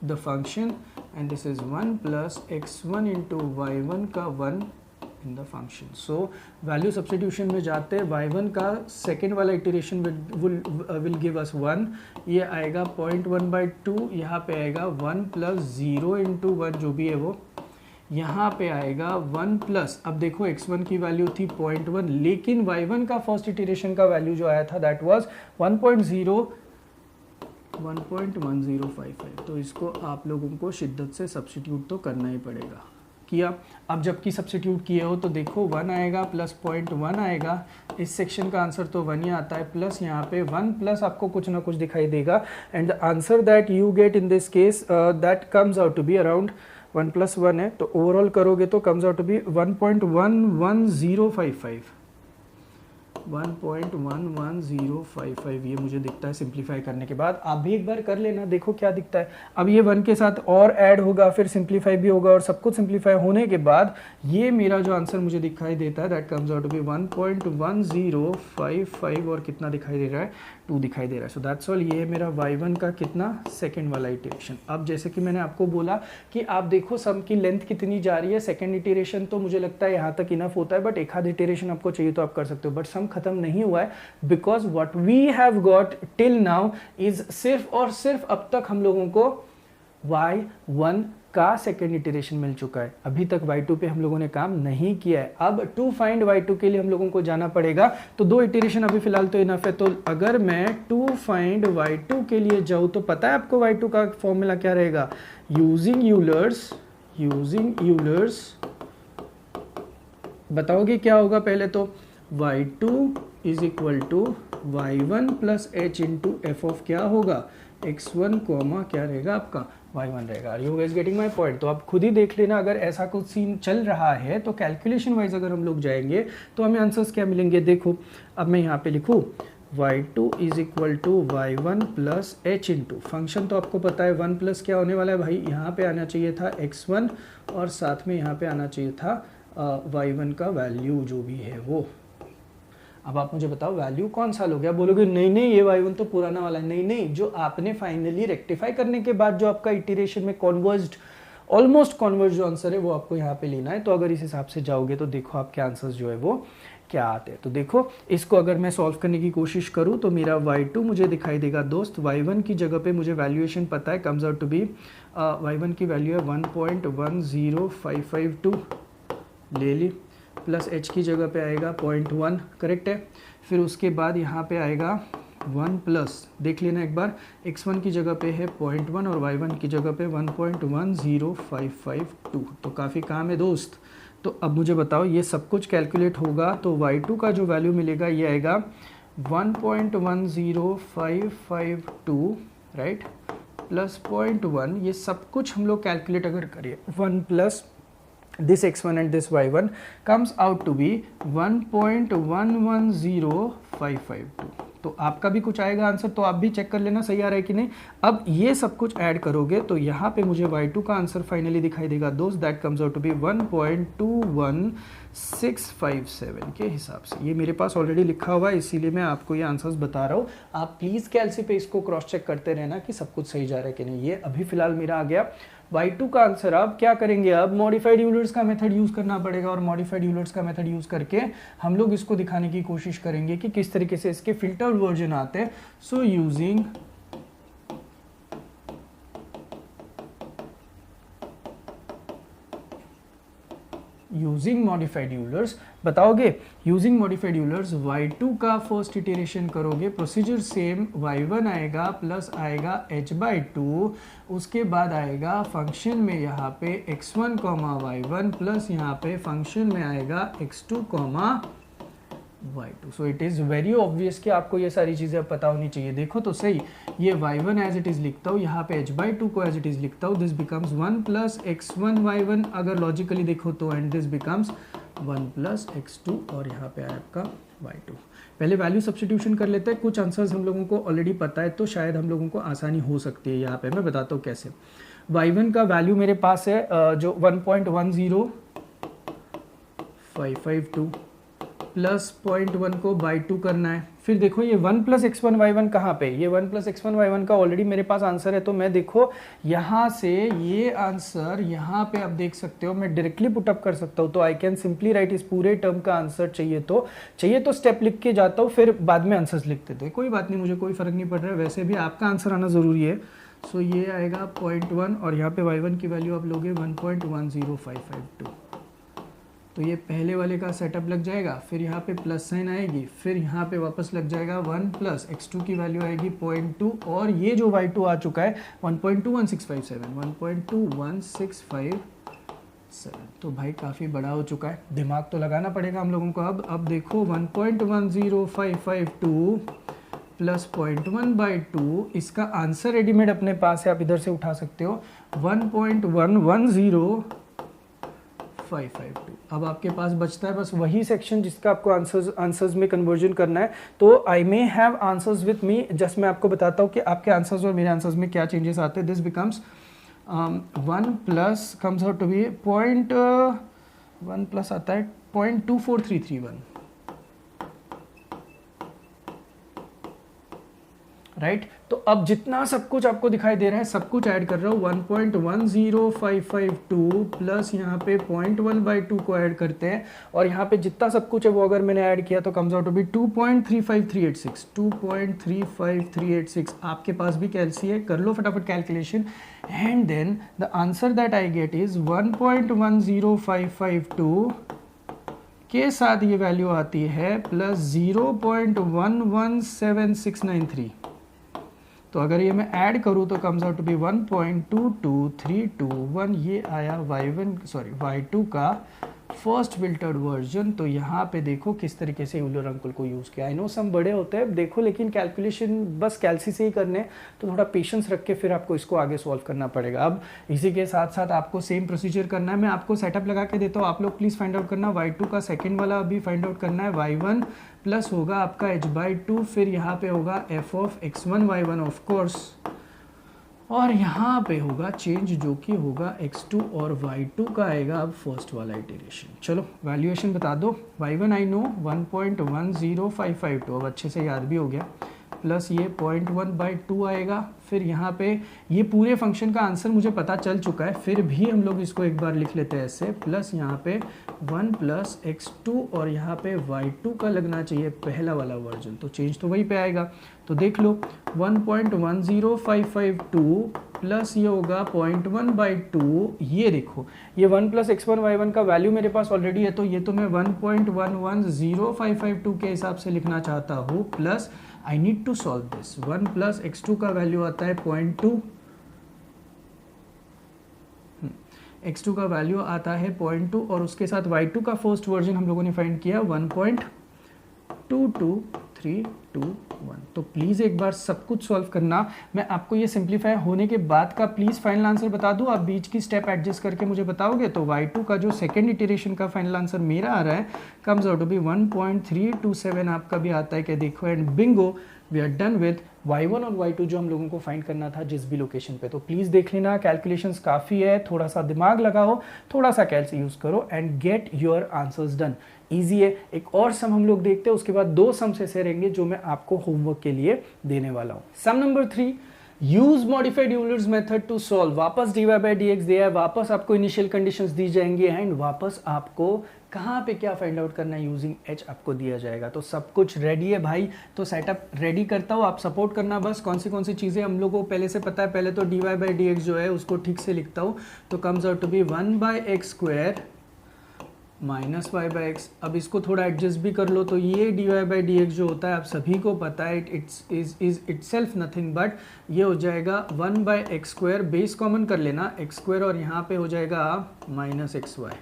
the function and this is 1 plus x1 into y1 का 1 in the function. So value substitution में जाते हैं, y1 का सेकेंड वाला इटरेशन will give us 1, ये आएगा 0.1/2, यहाँ पे आएगा 1 plus 0 into 1 जो भी है वो, यहाँ पे आएगा 1 प्लस, अब देखो x1 की वैल्यू थी 0.1 लेकिन y1 का फर्स्ट इटरेशन का वैल्यू जो आया था दैट वाज 1.1055, तो इसको आप लोगों को शिद्दत से सब्स्टिट्यूट तो करना ही पड़ेगा। किया, अब जबकि सब्स्टिट्यूट किए हो तो देखो 1 आएगा प्लस 0.1 आएगा, इस सेक्शन का आंसर तो 1 ही आता है, प्लस यहाँ पे 1 प्लस आपको कुछ ना कुछ दिखाई देगा and the answer that you get in this case that comes out to be around 1 + 1 है, तो ओवरऑल करोगे तो कम्स आउट टू बी 1.11055, 1.11055 ये मुझे दिखता है सिंप्लीफाई करने के बाद। आप भी एक बार कर लेना, देखो क्या दिखता है। अब ये 1 के साथ और ऐड होगा, फिर सिंप्लीफाई भी होगा और सब कुछ सिंप्लीफाई होने के बाद ये मेरा जो आंसर मुझे दिखाई देता है that comes out to be 1.1055 और कितना दिखाई दे रहा है, 2 दिखाई दे रहा है। सो दैट्स ऑल, ये है मेरा y1 का कितना सेकेंड वाला इटरेशन। अब जैसे कि मैंने आपको बोला कि आप देखो सम की लेंथ कितनी जा रही है, सेकेंड इटरेशन तो मुझे लगता है यहाँ तक इनफ होता है, बट एक आध इटरेशन आपको चाहिए तो आप कर सकते हो, बट सम खत्म नहीं हुआ है because what we have got till now is सिर्फ और सिर्फ अब तक हम लोगों को y1 का सेकेंड इटरेशन मिल चुका है। अभी तक y2 पे हम लोगों ने काम नहीं किया है। अब टू फाइंड y2 के लिए हम लोगों को जाना पड़ेगा, तो 2 इटरेशन अभी फिलहाल तो इनफ है। तो अगर मैं टू फाइंड y2 के लिए जाऊँ तो पता है आपको y2 का फॉर्मूला क्या रहेगा, यूजिंग यूलर्स बताओगे क्या होगा पहले तो, y2 is equal to y1 plus h into f of क्या होगा, x1 कॉमा क्या रहेगा आपका y1 रहेगा। Are you guys getting my point? तो आप खुद ही देख लेना, अगर ऐसा कुछ सीन चल रहा है तो कैलकुलेशन वाइज अगर हम लोग जाएंगे तो हमें आंसर्स क्या मिलेंगे। देखो अब मैं यहाँ पे लिखूँ y2 is equal to y1 plus h into function, तो आपको पता है 1 प्लस क्या होने वाला है भाई, यहाँ पे आना चाहिए था x1 और साथ में यहाँ पे आना चाहिए था y1 का वैल्यू जो भी है वो। अब आप मुझे बताओ वैल्यू कौन सा लोगे? आप बोलोगे नहीं नहीं ये y1 तो पुराना वाला है। नहीं नहीं, जो आपने फाइनली रेक्टिफाई करने के बाद जो आपका इटरेशन में कॉन्वर्ज्ड, ऑलमोस्ट कॉन्वर्ज जो आंसर है वो आपको यहाँ पे लेना है। तो अगर इस हिसाब से जाओगे तो देखो आपके आंसर्स जो है वो क्या आते हैं। तो देखो इसको अगर मैं सॉल्व करने की कोशिश करूँ तो मेरा y2 मुझे दिखाई देगा दोस्त, y1 की जगह पे मुझे वैल्यूएशन पता है, comes out to B y1 की वैल्यू है 1.10552 ले ली, प्लस h की जगह पे आएगा 0.1, करेक्ट है। फिर उसके बाद यहाँ पे आएगा 1 प्लस, देख लेना एक बार, x1 की जगह पे है 0.1 और y1 की जगह पे 1.10552। तो काफ़ी काम है दोस्त। तो अब मुझे बताओ ये सब कुछ कैलकुलेट होगा तो y2 का जो वैल्यू मिलेगा ये आएगा 1.10552 राइट, प्लस 0.1, ये सब कुछ हम लोग कैलकुलेट अगर करें 1 plus this x1 and this y1 comes out to be 1.110552। तो आपका भी कुछ आएगा आंसर, तो आप भी चेक कर लेना सही आ रहा है कि नहीं। अब ये सब कुछ ऐड करोगे तो यहाँ पे मुझे y2 का आंसर फाइनली दिखाई देगा दोस्त, that comes out to be 1.21657 के हिसाब से। ये मेरे पास ऑलरेडी लिखा हुआ है इसीलिए मैं आपको ये आंसर्स बता रहा हूँ। आप प्लीज़ कैलसी पे इसको क्रॉस चेक करते रहना कि सब कुछ सही जा रहा है कि नहीं। ये अभी फिलहाल मेरा आ गया y2 का आंसर। अब क्या करेंगे, अब मॉडिफाइड यूलर्स का मेथड यूज़ करना पड़ेगा और मॉडिफाइड यूलर्स का मेथड यूज़ करके हम लोग इसको दिखाने की कोशिश करेंगे कि किस तरीके से इसके फिल्टर्ड वर्जन आते हैं। सो यूजिंग मॉडिफाइड यूलर्स बताओगे, यूजिंग मॉडिफाइड यूलर्स y2 का फर्स्ट इटरेशन करोगे, प्रोसीजर सेम, y1 आएगा प्लस आएगा h/2, उसके बाद आएगा फंक्शन में यहाँ पे x1 कॉमा y1 प्लस यहाँ पे फंक्शन में आएगा x2 comma y2। So it is very obvious कि आपको ये सारी चीज़ें पता होनी चाहिए। देखो तो सही, ये y1 एज इट इज़ लिखता हूँ, यहाँ पे h/2 को एज इट इज़ लिखता हूँ, this becomes 1 plus x1 y1 अगर लॉजिकली देखो तो, and this becomes 1 plus x2 और यहाँ पे आया आपका y2। पहले वैल्यू सब्स्टिट्यूशन कर लेते हैं, कुछ आंसर्स हम लोगों को ऑलरेडी पता है तो शायद हम लोगों को आसानी हो सकती है। यहाँ पे मैं बताता हूँ कैसे। y1 का वैल्यू मेरे पास है जो 1.10552 प्लस 0.1 को बाई 2 करना है। फिर देखो ये 1 प्लस x1 y1 कहाँ पे, ये 1 प्लस x1 y1 का ऑलरेडी मेरे पास आंसर है। तो मैं देखो यहाँ से ये आंसर यहाँ पे आप देख सकते हो, मैं डायरेक्टली पुटअप कर सकता हूँ। तो आई कैन सिंपली राइट इस पूरे टर्म का आंसर। चाहिए तो स्टेप लिख के जाता हूँ, फिर बाद में आंसर्स लिख देते हैं, कोई बात नहीं, मुझे कोई फर्क नहीं पड़ रहा है। वैसे भी आपका आंसर आना ज़रूरी है। सो ये आएगा 0.1 और यहाँ पे y1 की वैल्यू आप लोगे 1.10552। तो ये पहले वाले का सेटअप लग जाएगा, फिर यहाँ पे प्लस साइन आएगी, फिर यहाँ पे वापस लग जाएगा 1 प्लस x2 की वैल्यू आएगी 0.2 और ये जो y2 आ चुका है 1.21657। तो भाई काफ़ी बड़ा हो चुका है, दिमाग तो लगाना पड़ेगा हम लोगों को। अब देखो 1.10552 प्लस 0.1/2, इसका आंसर रेडीमेड अपने पास है, आप इधर से उठा सकते हो 1.110552। अब आपके पास बचता है बस वही सेक्शन जिसका आपको आंसर्स में कन्वर्जन करना है। तो I may have answers with me, just मैं आपको बताता हूँ कि आपके आंसर्स और मेरे आंसर्स में क्या चेंजेस आते हैं। This becomes 1 plus comes out to be 1 plus आता है 0.24331 राइट। तो अब जितना सब कुछ आपको दिखाई दे रहा है सब कुछ ऐड कर रहा हूँ, 1.10552 प्लस यहाँ पे 0.1/2 को ऐड करते हैं, और यहाँ पे जितना सब कुछ है वो अगर मैंने ऐड किया तो कम्स आउट टू बी 2.35386, 2.35386। आपके पास भी कैलसी है, कर लो फटाफट calculation, and then the answer that I get is 1.10552 के साथ ये वैल्यू आती है प्लस 0.117693। तो अगर ये मैं ऐड करूँ तो कम्स आउट टू बी 1.22321। ये आया y2 का फर्स्ट फिल्टर्ड वर्जन। तो यहाँ पे देखो किस तरीके से यूलर अंकल को यूज़ किया। आई नो सम बड़े होते हैं देखो, लेकिन कैलकुलेशन बस कैलसी से ही करने, तो थोड़ा पेशेंस रख के फिर आपको इसको आगे सॉल्व करना पड़ेगा। अब इसी के साथ साथ आपको सेम प्रोसीजर करना है, मैं आपको सेटअप लगा के देता हूँ, आप लोग प्लीज़ फाइंड आउट करना। y2 का सेकेंड वाला अभी फाइंड आउट करना है। y1 प्लस होगा आपका h/2, फिर यहाँ पे होगा f of x1 y1 of course, और यहाँ पे होगा चेंज जो कि होगा x2 और y2 का आएगा अब फर्स्ट वाला इटरेशन। चलो वैल्यूएशन बता दो। y1 आई नो 1.10552, अब अच्छे से याद भी हो गया, प्लस ये 0.1/2 आएगा। फिर यहाँ पे ये पूरे फंक्शन का आंसर मुझे पता चल चुका है, फिर भी हम लोग इसको एक बार लिख लेते हैं ऐसे, प्लस यहाँ पे 1 प्लस x2 और यहाँ पे y2 का लगना चाहिए पहला वाला वर्जन, तो चेंज तो वहीं पे आएगा। तो देख लो 1.10552 प्लस ये होगा 0.1/2, ये देखो ये 1 प्लस x1 y1 का वैल्यू मेरे पास ऑलरेडी है, तो ये तो मैं 1.1105552 के हिसाब से लिखना चाहता हूँ, plus I need to solve this. 1 plus x2 का वैल्यू आता है 0.2, x2 का वैल्यू आता है 0.2, और उसके साथ y2 का फर्स्ट वर्जन हम लोगों ने फाइंड किया 1.22321। तो प्लीज़ एक बार सब कुछ सॉल्व करना, मैं आपको ये सिंप्लीफाई होने के बाद का प्लीज़ फाइनल आंसर बता दूं, आप बीच की स्टेप एडजस्ट करके मुझे बताओगे। तो y2 का जो सेकेंड इटरेशन का फाइनल आंसर मेरा आ रहा है कम्स आउट टू बी 1.327 आपका भी आता है क्या, देखो, and bingo we are done with y1 और y2 जो हम लोगों को फाइंड करना था जिस भी लोकेशन पे। तो प्लीज़ देख लेना, कैलकुलेशंस काफ़ी है, थोड़ा सा दिमाग लगाओ, थोड़ा सा कैलसी यूज़ करो and get your answers done. Easy है। एक और सम हम लोग देखते हैं, उसके बाद 2 सम्स ऐसे रहेंगे जो मैं आपको होमवर्क के लिए देने वाला हूँ। Sum number 3, use modified Euler's method to solve. वापस dy बाई डी एक्स दिया है, वापस आपको इनिशियल कंडीशंस दी जाएंगी, एंड वापस आपको कहाँ पे क्या फाइंड आउट करना है यूजिंग h आपको दिया जाएगा। तो सब कुछ रेडी है भाई, तो सेटअप रेडी करता हूँ, आप सपोर्ट करना बस। कौन सी चीज़ें हम लोगों को पहले से पता है, पहले तो dy बाई डी एक्स जो है उसको ठीक से लिखता हूँ, तो comes out to be 1/x² minus y by x. अब इसको थोड़ा एडजस्ट भी कर लो, तो ये dy बाई डी एक्स जो होता है आप सभी को पता है, इज इटसेल्फ नथिंग बट ये हो जाएगा 1/x², बेस कॉमन कर लेना x², और यहाँ पे हो जाएगा माइनस xy,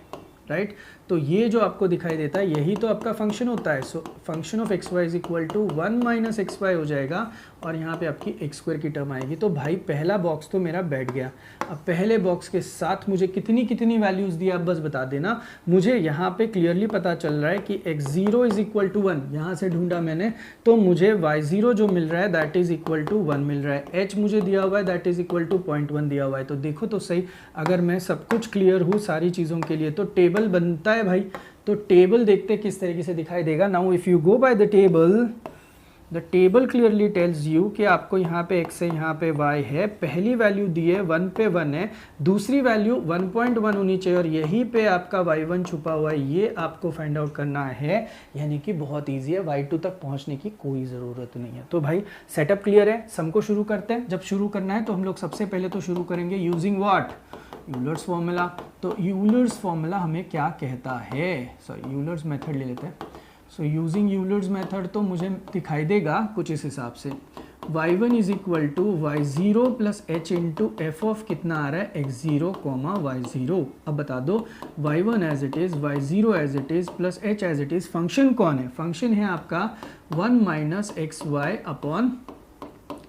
राइट। तो ये जो आपको दिखाई देता है यही तो आपका फंक्शन होता है। So function of xy is equal to 1 minus xy हो जाएगा, और यहाँ पे आपकी x² की टर्म आएगी। तो भाई पहला बॉक्स तो मेरा बैठ गया। अब पहले बॉक्स के साथ मुझे कितनी वैल्यूज़ दी आप बस बता देना। मुझे यहाँ पे क्लियरली पता चल रहा है कि x0 इज इक्वल टू 1, यहाँ से ढूंढा मैंने, तो मुझे y0 जो मिल रहा है दैट इज इक्वल टू 1 मिल रहा है। h मुझे दिया हुआ है दैट इज इक्वल टू 0.1 दिया हुआ है। तो देखो तो सही, अगर मैं सब कुछ क्लियर हूँ सारी चीज़ों के लिए तो टेबल बनता है भाई। तो टेबल देखते किस तरीके से दिखाई देगा। Now if you go by the table clearly tells you कि आपको यहाँ पे x है, यहाँ पे y है, पहली वैल्यू दी है 1 पे 1 है, दूसरी वैल्यू 1.1 होनी चाहिए, और यहीं पे आपका y1 छुपा हुआ है, ये आपको फाइंड आउट करना है। यानी कि बहुत ईजी है, y2 तक पहुँचने की कोई ज़रूरत नहीं है। तो भाई सेटअप क्लियर है, सम को शुरू करते हैं। जब शुरू करना है तो हम लोग सबसे पहले तो शुरू करेंगे यूजिंग व्हाट, यूलर्स फॉर्मूला। तो यूलर्स फॉर्मूला हमें क्या कहता है, सॉरी यूलर्स मेथड ले लेते हैं। सो यूजिंग यूलर्स मेथड तो मुझे दिखाई देगा कुछ इस हिसाब से, y1 is equal to y0 plus h into f of कितना आ रहा है x0 कॉमा y0। अब बता दो y1 as it is, y0 as it is, plus h as it is. Function कौन है, फंक्शन है आपका 1 minus xy upon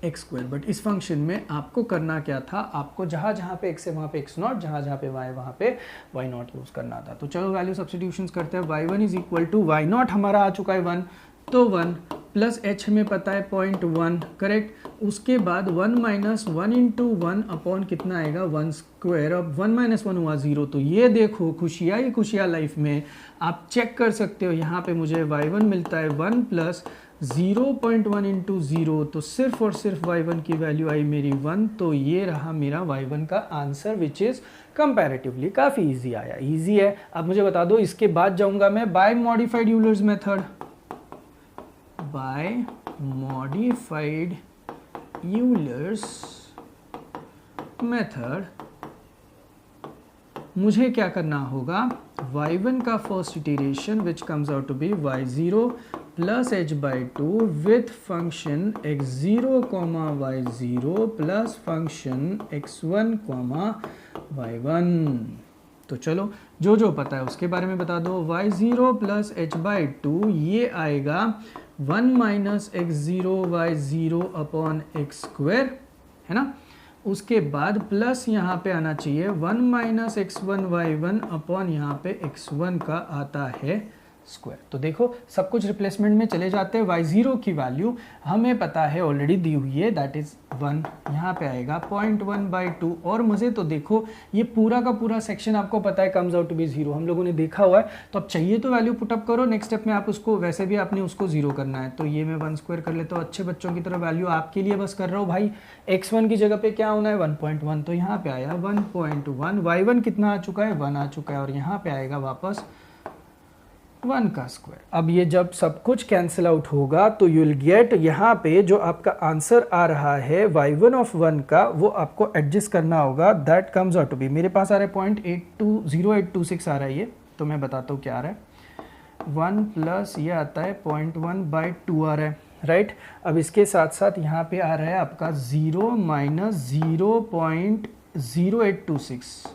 x²। But इस फंक्शन में आपको करना क्या था, आपको जहाँ जहाँ पे x है वहाँ पे x0, जहाँ जहाँ पे y है वहाँ पे y0 यूज़ करना था। तो चलो वैल्यू सब्स्टिट्यूशंस करते हैं। y1 is equal to y0 हमारा आ चुका है 1, तो 1 प्लस h हमें पता है 0.1, करेक्ट। उसके बाद 1 माइनस 1 इंटू 1 अपॉन कितना आएगा 1 स्क्वायर। अब 1 माइनस 1 हुआ 0। तो ये देखो खुशियाँ ही खुशियाँ लाइफ में, आप चेक कर सकते हो। यहाँ पे मुझे y1 मिलता है 1 प्लस 0.1 इंटू 0, तो सिर्फ और सिर्फ y1 की वैल्यू आई मेरी 1। तो ये रहा मेरा y1 का आंसर, विच इज़ कंपैरेटिवली काफ़ी इजी आया। इजी है। अब मुझे बता दो, इसके बाद जाऊंगा मैं by modified Euler's method. By modified Euler's method मुझे क्या करना होगा, y1 का first iteration which comes out to be y0 plus h/2 with function x0 comma y0 plus function x1 comma y1। तो चलो जो जो पता है उसके बारे में बता दो। y0 प्लस h/2 ये आएगा 1 minus x0 y0 upon x square, है ना। उसके बाद प्लस यहाँ पे आना चाहिए 1 माइनस x1 y1 अपॉन यहाँ पे x1 का आता है स्क्वायर। तो देखो सब कुछ रिप्लेसमेंट में चले जाते हैं। y0 की वैल्यू हमें पता है ऑलरेडी दी हुई है, दैट इज 1। यहाँ पे आएगा 0.1/2। और मुझे तो देखो ये पूरा का पूरा सेक्शन आपको पता है कम्स आउट टू बी 0, हम लोगों ने देखा हुआ है। तो अब चाहिए तो वैल्यू पुटअप करो, नेक्स्ट स्टेप में आप उसको, वैसे भी आपने उसको 0 करना है। तो ये मैं 1 स्क्वायर कर लेता हूँ, अच्छे बच्चों की तरह वैल्यू आपके लिए बस कर रहा हूँ भाई। x1 की जगह पे क्या होना है 1.1, तो यहाँ पे आया 1.1। y1 कितना आ चुका है 1 आ चुका है, और यहाँ पे आएगा वापस 1 का स्क्वायर। अब ये जब सब कुछ कैंसिल आउट होगा तो यू विल गेट, यहाँ पे जो आपका आंसर आ रहा है y1 ऑफ 1 का, वो आपको एडजस्ट करना होगा। That comes out to be, मेरे पास आ रहा है 0.0826 आ रहा है ये, तो मैं बताता हूँ क्या आ रहा है। 1 प्लस ये आता है 0.1/2 आ रहा है, राइट। अब इसके साथ साथ यहाँ पे आ रहा है आपका 0 माइनस 0.0826,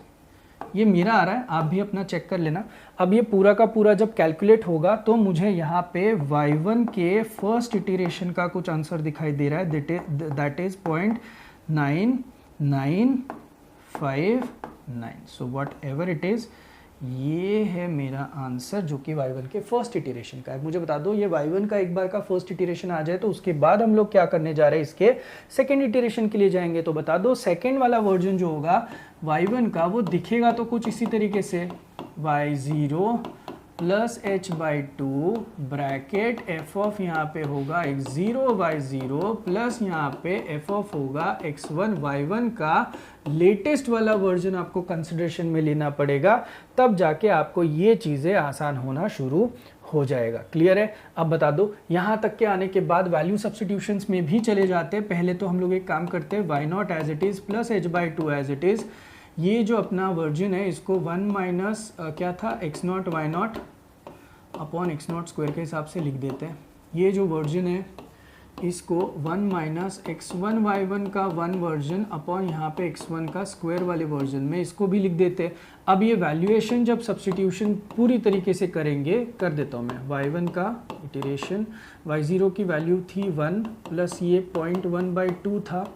ये मेरा आ रहा है, आप भी अपना चेक कर लेना। अब ये पूरा का पूरा जब कैलकुलेट होगा तो मुझे यहाँ पे y1 के फर्स्ट इटरेशन का कुछ आंसर दिखाई दे रहा है, that is 0.9959। So what ever it is, ये है मेरा आंसर जो कि y1 के फर्स्ट इटरेशन का है। मुझे बता दो ये y1 का एक बार का फर्स्ट इटरेशन आ जाए तो उसके बाद हम लोग क्या करने जा रहे हैं, इसके सेकंड इटरेशन के लिए जाएंगे। तो बता दो सेकंड वाला वर्जन जो होगा y1 का, वो दिखेगा तो कुछ इसी तरीके से, y0 plus h/2 bracket f of यहाँ पे होगा x0 y0 प्लस यहाँ पे f ऑफ होगा x1 y1 का लेटेस्ट वाला वर्जन आपको कंसिडरेशन में लेना पड़ेगा, तब जाके आपको ये चीज़ें आसान होना शुरू हो जाएगा। क्लियर है। अब बता दो यहाँ तक के आने के बाद वैल्यू सब्स्टिट्यूशंस में भी चले जाते हैं। पहले तो हम लोग एक काम करते हैं, y0 as it is plus h/2 as it is. ये जो अपना वर्जन है इसको 1 माइनस क्या था x0 y0 upon x0 square के हिसाब से लिख देते हैं। ये जो वर्जन है इसको 1 माइनस x1 y1 का 1 वर्जन अपॉन यहाँ पे x1 का स्क्वायर वाले वर्जन में इसको भी लिख देते हैं। अब ये वैल्यूएशन जब सब्स्टिट्यूशन पूरी तरीके से करेंगे, कर देता हूँ मैं। y1 का इटरेशन, y0 की वैल्यू थी 1 प्लस ये 0.1/2 था,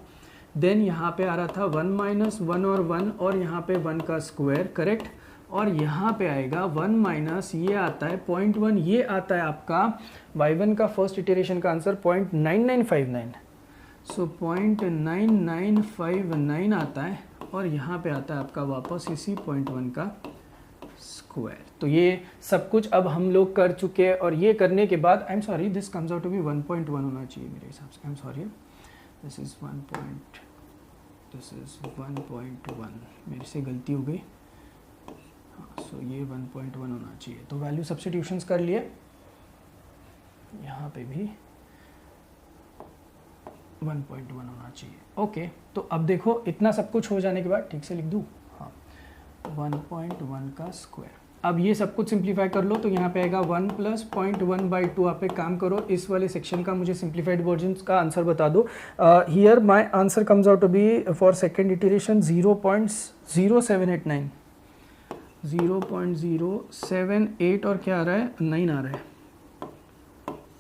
देन यहाँ पे आ रहा था 1 माइनस 1 और 1 और यहाँ पे 1 का स्क्वायर, करेक्ट। और यहाँ पे आएगा 1 माइनस ये आता है 0.1, ये आता है आपका y1 का फर्स्ट इटरेशन का आंसर 0.9959। सो 0.9959 आता है, और यहाँ पे आता है आपका वापस इसी 0.1 का स्क्वायर। तो ये सब कुछ अब हम लोग कर चुके हैं, और ये करने के बाद I am sorry this comes out to be 1.1 होना चाहिए मेरे हिसाब से। I am sorry, this is 1.1, मेरे से गलती हो गई। सो ये 1.1 होना चाहिए। तो वैल्यू सब्स्टिट्यूशंस कर लिए, यहाँ पे भी 1.1 होना चाहिए। ओके, तो अब देखो इतना सब कुछ हो जाने के बाद, ठीक से लिख दूँ, हाँ 1.1 का स्क्वायर। अब ये सब कुछ सिंप्लीफाई कर लो, तो यहाँ पे आएगा 1 प्लस 0.1/2। आप एक काम करो, इस वाले सेक्शन का मुझे सिंप्लीफाइड वर्जन का आंसर बता दो। Here my answer comes out to be for second iteration 0.0789, 0.078 और क्या आ रहा है 9 आ रहा है।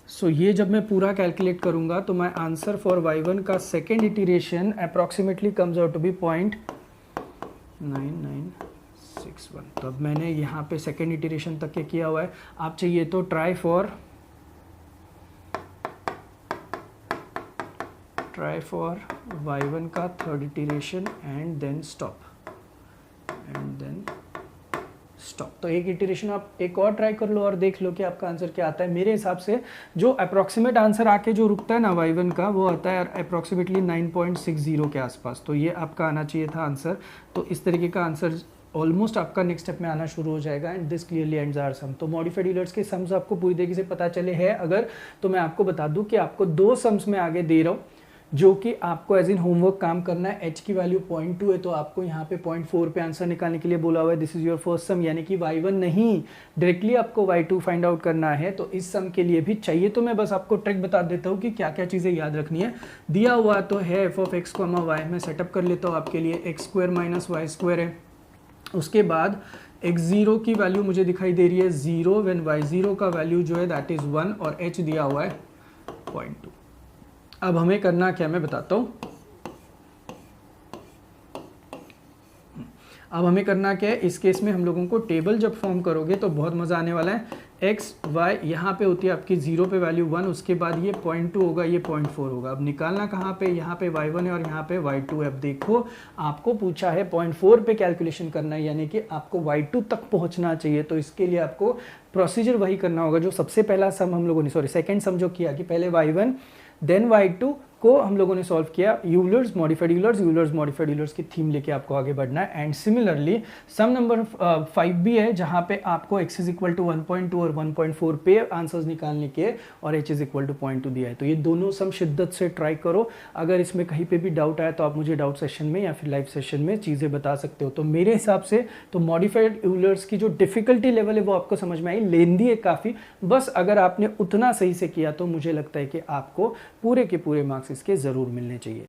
सो ये जब मैं पूरा कैलकुलेट करूँगा तो माय आंसर फॉर y1 का second iteration approximately comes out to be 0.9961। तो अब मैंने यहाँ पे सेकेंड इटरेशन तक के किया हुआ है। आप चाहिए तो try for try for y1 का third iteration and then stop stop. तो एक इटरेशन आप एक और ट्राई कर लो और देख लो कि आपका आंसर क्या आता है। मेरे हिसाब से जो अप्रॉक्सीमेट आंसर आके जो रुकता है ना y1 का, वो आता है अप्रॉक्सीमेटली 9.60 के आसपास। तो ये आपका आना चाहिए था आंसर। तो इस तरीके का आंसर ऑलमोस्ट आपका नेक्स्ट स्टेप में आना शुरू हो जाएगा। And this clearly ends our sum. तो मॉडिफाइड यूलर्स के सम्स आपको पूरी तरीके से पता चले हैं अगर, तो मैं आपको बता दूं कि आपको 2 सम्स में आगे दे रहा हूँ जो कि आपको एज इन होमवर्क काम करना है। h की वैल्यू 0.2 है तो आपको यहाँ पे 0.4 पे आंसर निकालने के लिए बोला हुआ है। दिस इज योर फर्स्ट सम, यानी कि y1 नहीं, डायरेक्टली आपको y2 फाइंड आउट करना है। तो इस सम के लिए भी चाहिए तो मैं बस आपको ट्रिक बता देता हूँ कि क्या क्या चीज़ें याद रखनी है। दिया हुआ तो है f(x, y), मैं सेटअप कर लेता हूँ आपके लिए। x² - y² है। उसके बाद x0 की वैल्यू मुझे दिखाई दे रही है 0 व्हेन y0 का वैल्यू जो है दैट इज 1 और h दिया हुआ है 0.2। अब हमें करना क्या मैं बताता हूँ। अब हमें करना क्या है, इस केस में हम लोगों को टेबल जब फॉर्म करोगे तो बहुत मज़ा आने वाला है। x y यहाँ पे होती है आपकी 0 पे वैल्यू 1, उसके बाद ये 0.2 होगा, ये 0.4 होगा। अब निकालना कहाँ पे, यहाँ पे y1 है और यहाँ पे y2 है। अब देखो आपको पूछा है 0.4 पे कैलकुलेशन करना है, यानी कि आपको y2 तक पहुँचना चाहिए। तो इसके लिए आपको प्रोसीजर वही करना होगा जो सबसे पहला सम हम लोगों ने सेकेंड सम जो किया कि पहले y1 देन y2 को हम लोगों ने सॉल्व किया। यूलर्स मॉडिफाइड यूलर्स की थीम लेके आपको आगे बढ़ना है। एंड सिमिलरली सम नंबर 5 भी है जहां पे आपको x = 1.2 और 1.4 पे आंसर्स निकालने के और h = 0.2 दिया है। तो ये दोनों सम शिद्दत से ट्राई करो। अगर इसमें कहीं पे भी डाउट आया तो आप मुझे डाउट सेशन में या फिर लाइव सेशन में चीज़ें बता सकते हो। तो मेरे हिसाब से तो मॉडिफाइड यूलर्स की जो डिफिकल्टी लेवल है वो आपको समझ में आई। लेंदी है काफ़ी, बस अगर आपने उतना सही से किया तो मुझे लगता है कि आपको पूरे के पूरे मार्क्स इसके ज़रूर मिलने चाहिए।